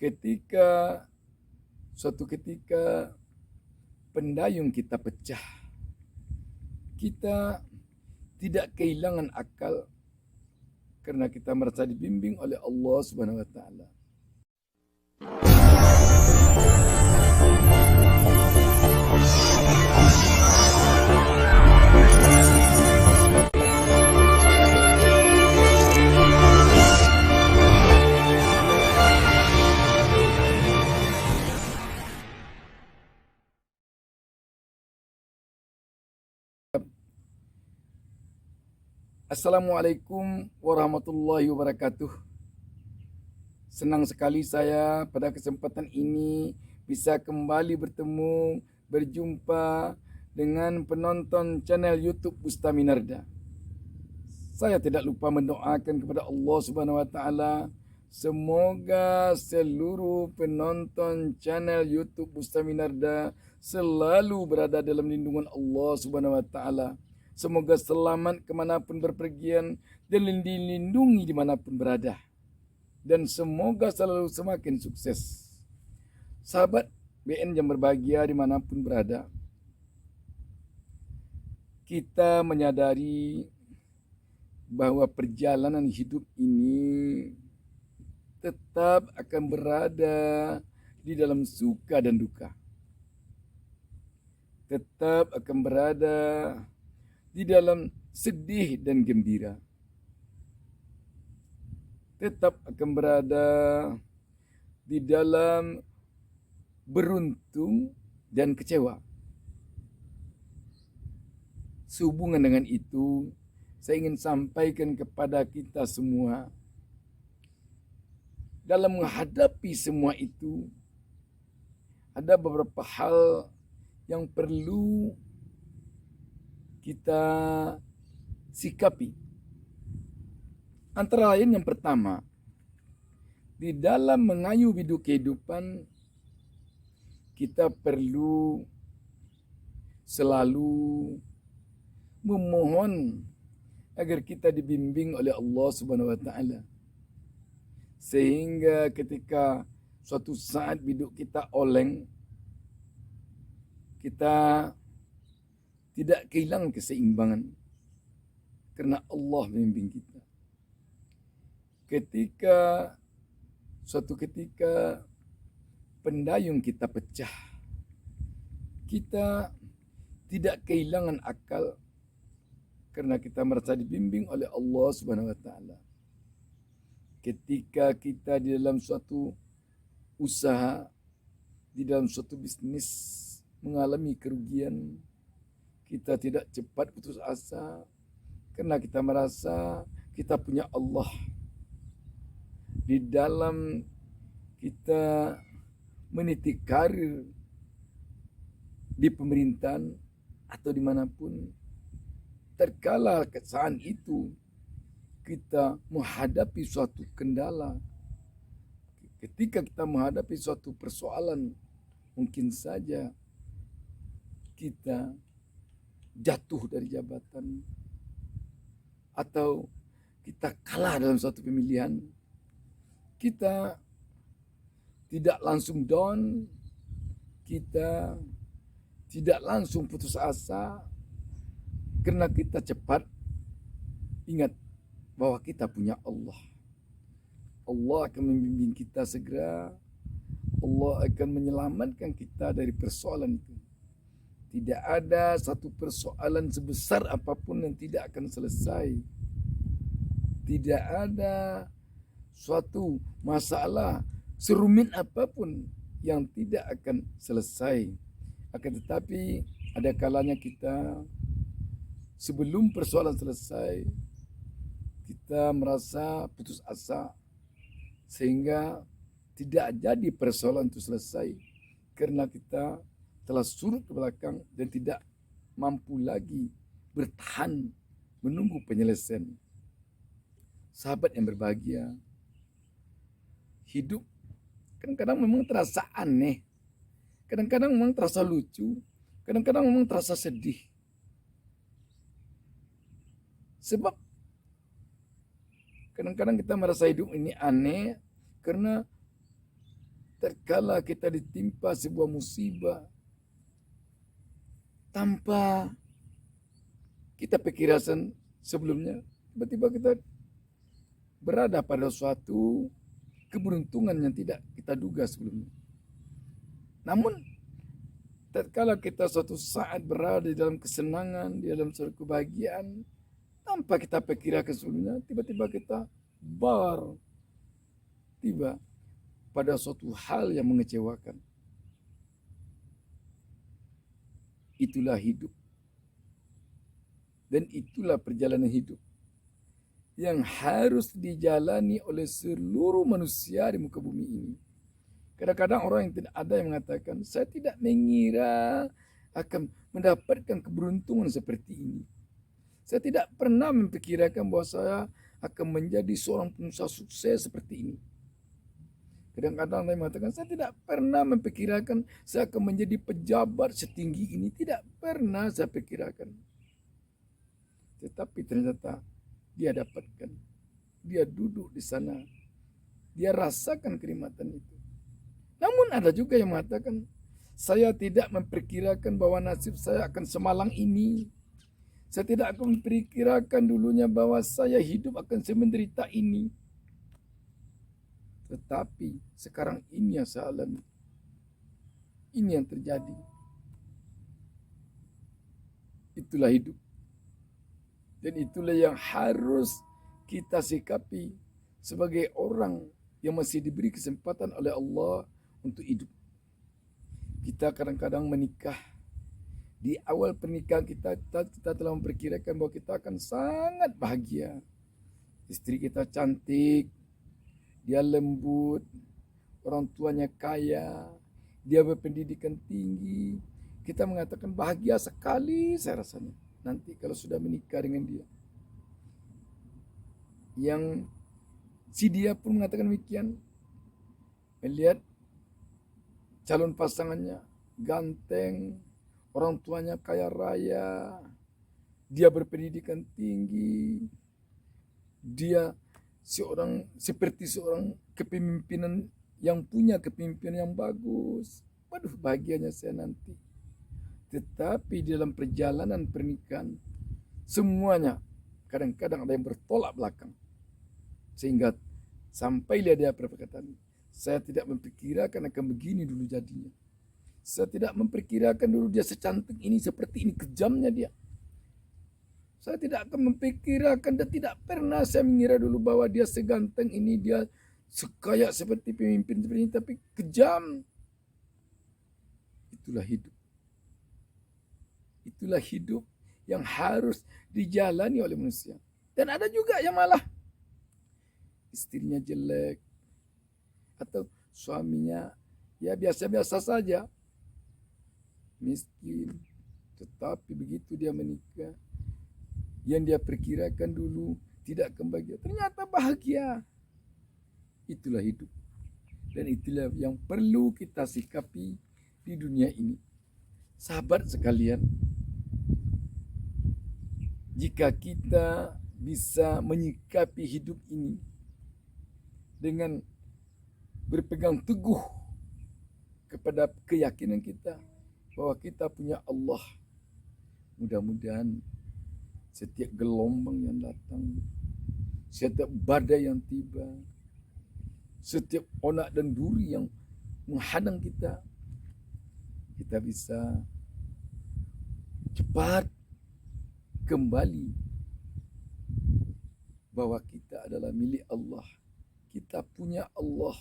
Ketika suatu ketika pendayung kita pecah, kita tidak kehilangan akal karena kita merasa dibimbing oleh Allah Subhanahu wa taala. Assalamualaikum warahmatullahi wabarakatuh. Senang sekali saya pada kesempatan ini bisa kembali berjumpa dengan penonton channel YouTube Bustami Narda. Saya tidak lupa mendoakan kepada Allah Subhanahu wa taala semoga seluruh penonton channel YouTube Bustami Narda selalu berada dalam lindungan Allah Subhanahu wa taala. Semoga selamat kemanapun berpergian dan dilindungi dimanapun berada. Dan semoga selalu semakin sukses. Sahabat BN yang berbahagia dimanapun berada. Kita menyadari bahwa perjalanan hidup ini tetap akan berada di dalam suka dan duka. Tetap akan berada di dalam sedih dan gembira. Tetap akan berada di dalam beruntung dan kecewa. Sehubungan dengan itu, saya ingin sampaikan kepada kita semua, dalam menghadapi semua itu, ada beberapa hal yang perlu kita sikapi. Antara lain yang pertama, di dalam mengayu hidup kehidupan, kita perlu selalu memohon agar kita dibimbing oleh Allah Subhanahu wa taala. Sehingga ketika suatu saat hidup kita oleng, kita tidak kehilangan keseimbangan karena Allah membimbing kita. Suatu ketika pendayung kita pecah, kita tidak kehilangan akal karena kita merasa dibimbing oleh Allah Subhanahu wa taala. Ketika kita di dalam suatu usaha, di dalam suatu bisnis mengalami kerugian, kita tidak cepat putus asa karena kita merasa kita punya Allah. Di dalam kita meniti karir di pemerintahan atau dimanapun, terkala saat itu kita menghadapi suatu kendala, ketika kita menghadapi suatu persoalan, mungkin saja kita jatuh dari jabatan atau kita kalah dalam suatu pemilihan, kita tidak langsung down, kita tidak langsung putus asa karena kita cepat ingat bahwa kita punya Allah. Allah akan membimbing kita segera. Allah akan menyelamatkan kita dari persoalan itu. Tidak ada satu persoalan sebesar apapun yang tidak akan selesai. Tidak ada suatu masalah serumit apapun yang tidak akan selesai. Akan tetapi ada kalanya kita sebelum persoalan selesai, kita merasa putus asa sehingga tidak jadi persoalan itu selesai karena kita telah surut ke belakang dan tidak mampu lagi bertahan menunggu penyelesaian. Sahabat yang berbahagia, hidup kadang-kadang memang terasa aneh, kadang-kadang memang terasa lucu, kadang-kadang memang terasa sedih. Sebab kadang-kadang kita merasa hidup ini aneh karena tatkala kita ditimpa sebuah musibah tanpa kita pikirkan sebelumnya, tiba-tiba kita berada pada suatu keberuntungan yang tidak kita duga sebelumnya. Namun tatkala kita suatu saat berada di dalam kesenangan, di dalam suatu kebahagiaan, tanpa kita pikirkan sebelumnya, tiba-tiba kita tiba pada suatu hal yang mengecewakan. Itulah hidup. Dan itulah perjalanan hidup yang harus dijalani oleh seluruh manusia di muka bumi ini. Kadang-kadang orang yang tidak ada yang mengatakan, saya tidak mengira akan mendapatkan keberuntungan seperti ini. Saya tidak pernah memperkirakan bahwa saya akan menjadi seorang pengusaha sukses seperti ini. Kadang-kadang saya mengatakan, saya tidak pernah memperkirakan saya akan menjadi pejabat setinggi ini. Tidak pernah saya pikirkan. Tetapi ternyata dia dapatkan. Dia duduk di sana. Dia rasakan kenikmatan itu. Namun ada juga yang mengatakan, saya tidak memperkirakan bahwa nasib saya akan semalang ini. Saya tidak akan memperkirakan dulunya bahwa saya hidup akan semenderita ini. Tetapi sekarang ini yang saya alami. Ini yang terjadi. Itulah hidup. Dan itulah yang harus kita sikapi sebagai orang yang masih diberi kesempatan oleh Allah untuk hidup. Kita kadang-kadang menikah. Di awal pernikahan kita telah memperkirakan bahwa kita akan sangat bahagia. Istri kita cantik, dia lembut, orang tuanya kaya, dia berpendidikan tinggi. Kita mengatakan bahagia sekali saya rasanya nanti kalau sudah menikah dengan dia. Yang si dia pun mengatakan demikian. Melihat calon pasangannya ganteng, orang tuanya kaya raya, dia berpendidikan tinggi, dia seperti seorang kepemimpinan yang punya kepemimpinan yang bagus. Waduh, bahagianya saya nanti. Tetapi dalam perjalanan pernikahan, semuanya kadang-kadang ada yang bertolak belakang. Sehingga sampailah dia perkataan, saya tidak memperkirakan akan begini dulu jadinya. Saya tidak memperkirakan dulu dia secantik ini, seperti ini, kejamnya dia. Saya tidak akan memperkirakan dan tidak pernah saya mengira dulu bahwa dia seganteng ini, dia sekaya seperti pemimpin seperti ini, tapi kejam. Itulah hidup. Itulah hidup yang harus dijalani oleh manusia. Dan ada juga yang malah istrinya jelek atau suaminya ya biasa-biasa saja, miskin, tetapi begitu dia menikah, yang dia perkirakan dulu tidak akan bahagia, ternyata bahagia. Itulah hidup. Dan itulah yang perlu kita sikapi di dunia ini. Sahabat sekalian, jika kita bisa menyikapi hidup ini dengan berpegang teguh kepada keyakinan kita bahwa kita punya Allah, mudah-mudahan setiap gelombang yang datang, setiap badai yang tiba, setiap onak dan duri yang menghadang kita, kita bisa cepat kembali bahwa kita adalah milik Allah. Kita punya Allah.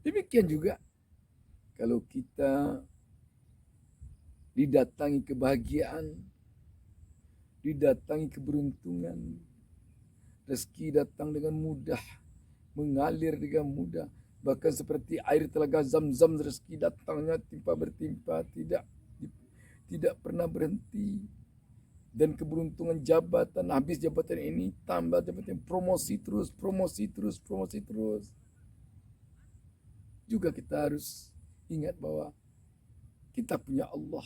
Demikian juga kalau kita didatangi kebahagiaan, didatangi keberuntungan, rezeki datang dengan mudah, mengalir dengan mudah, bahkan seperti air telaga Zam-Zam, rezeki datangnya timpa bertimpa, tidak pernah berhenti. Dan keberuntungan jabatan, habis jabatan ini tambah jabatan, promosi terus. Juga kita harus ingat bahwa kita punya Allah.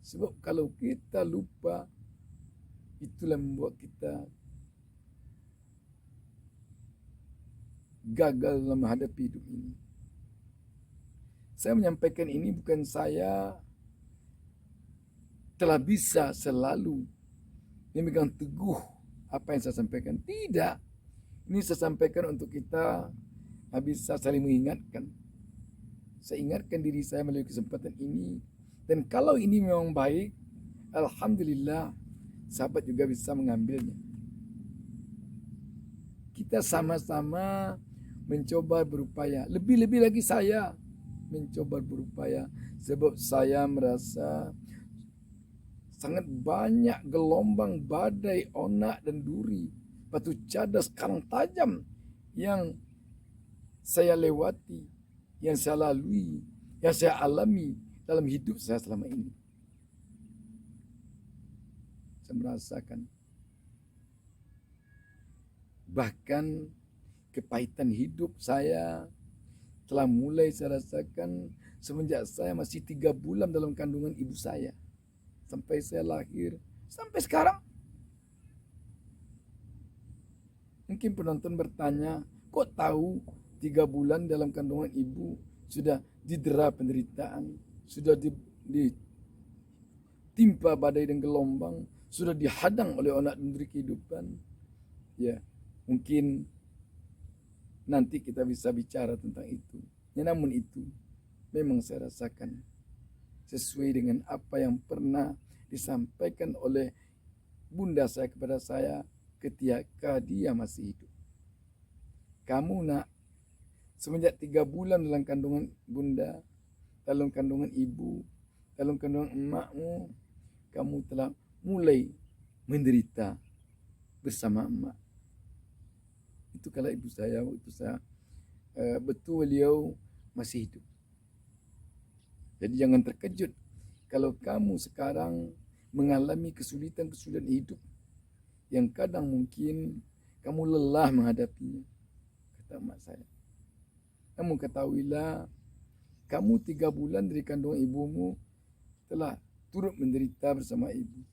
Sebab kalau kita lupa, itulah membuat kita gagal dalam menghadapi hidup ini. Saya menyampaikan ini bukan saya telah bisa selalu memegang teguh apa yang saya sampaikan. Tidak. Ini saya sampaikan untuk kita bisa saling mengingatkan. Saya ingatkan diri saya melalui kesempatan ini. Dan kalau ini memang baik, alhamdulillah, sahabat juga bisa mengambilnya. Kita sama-sama mencoba berupaya. Lebih-lebih lagi saya mencoba berupaya. Sebab saya merasa sangat banyak gelombang, badai, onak, dan duri, batu cadas, karang tajam yang saya lewati, yang saya lalui, yang saya alami dalam hidup saya selama ini. Saya merasakan bahkan kepahitan hidup saya telah mulai saya rasakan semenjak saya masih 3 bulan dalam kandungan ibu saya. Sampai saya lahir, sampai sekarang. Mungkin penonton bertanya, kok tahu 3 bulan dalam kandungan ibu sudah didera penderitaan, sudah ditimpa badai dan gelombang, sudah dihadang oleh onak dan duri kehidupan. Ya, mungkin nanti kita bisa bicara tentang itu. Ya, namun itu memang saya rasakan sesuai dengan apa yang pernah disampaikan oleh bunda saya kepada saya ketika dia masih hidup. Kamu nak, semenjak 3 bulan dalam kandungan bunda, dalam kandungan ibu, dalam kandungan emakmu, kamu telah mulai menderita bersama emak. Itu kalau ibu saya, waktu saya betul beliau masih hidup. Jadi jangan terkejut kalau kamu sekarang mengalami kesulitan-kesulitan hidup yang kadang mungkin kamu lelah menghadapinya, kata emak saya. Namun ketahuilah, kamu 3 bulan dari kandungan ibumu telah turut menderita bersama ibu.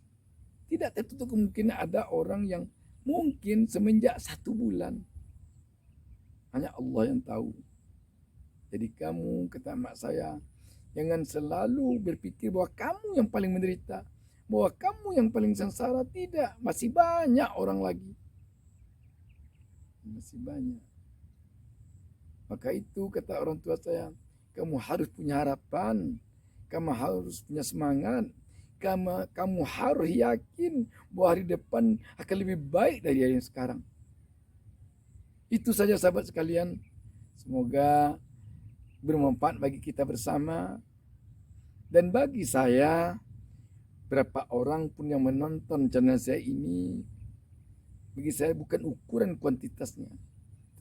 Tidak tertutup kemungkinan ada orang yang mungkin semenjak 1 bulan. Hanya Allah yang tahu. Jadi kamu, kata emak saya, jangan selalu berpikir bahwa kamu yang paling menderita, bahwa kamu yang paling sengsara. Tidak, masih banyak orang lagi. Masih banyak. Maka itu kata orang tua saya, kamu harus punya harapan, kamu harus punya semangat, kamu harus yakin bahwa hari depan akan lebih baik dari yang sekarang. Itu saja sahabat sekalian. Semoga bermanfaat bagi kita bersama. Dan bagi saya, berapa orang pun yang menonton channel saya ini, bagi saya bukan ukuran kuantitasnya.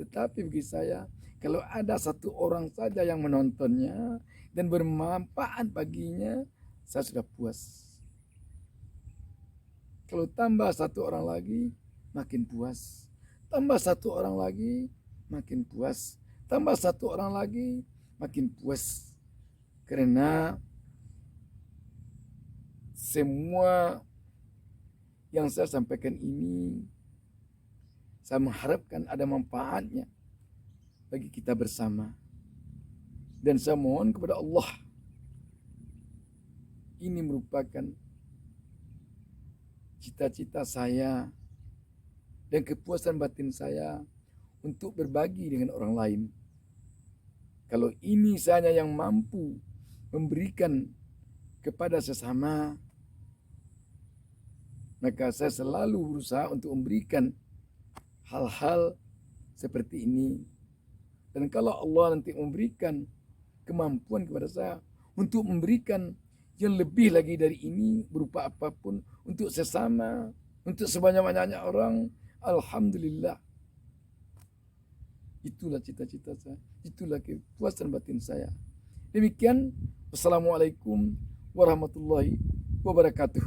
Tetapi bagi saya, kalau ada 1 orang saja yang menontonnya dan bermanfaat baginya, saya sudah puas. Kalau tambah 1 orang lagi, makin puas. Tambah 1 orang lagi, makin puas. Tambah 1 orang lagi, makin puas. Karena semua yang saya sampaikan ini, saya mengharapkan ada manfaatnya bagi kita bersama. Dan saya mohon kepada Allah, ini merupakan cita-cita saya dan kepuasan batin saya untuk berbagi dengan orang lain. Kalau ini saya yang mampu memberikan kepada sesama, maka saya selalu berusaha untuk memberikan hal-hal seperti ini. Dan kalau Allah nanti memberikan kemampuan kepada saya untuk memberikan yang lebih lagi dari ini berupa apapun untuk sesama, untuk sebanyak-banyaknya orang, alhamdulillah. Itulah cita-cita saya, itulah kepuasan batin saya. Demikian, wassalamualaikum warahmatullahi wabarakatuh.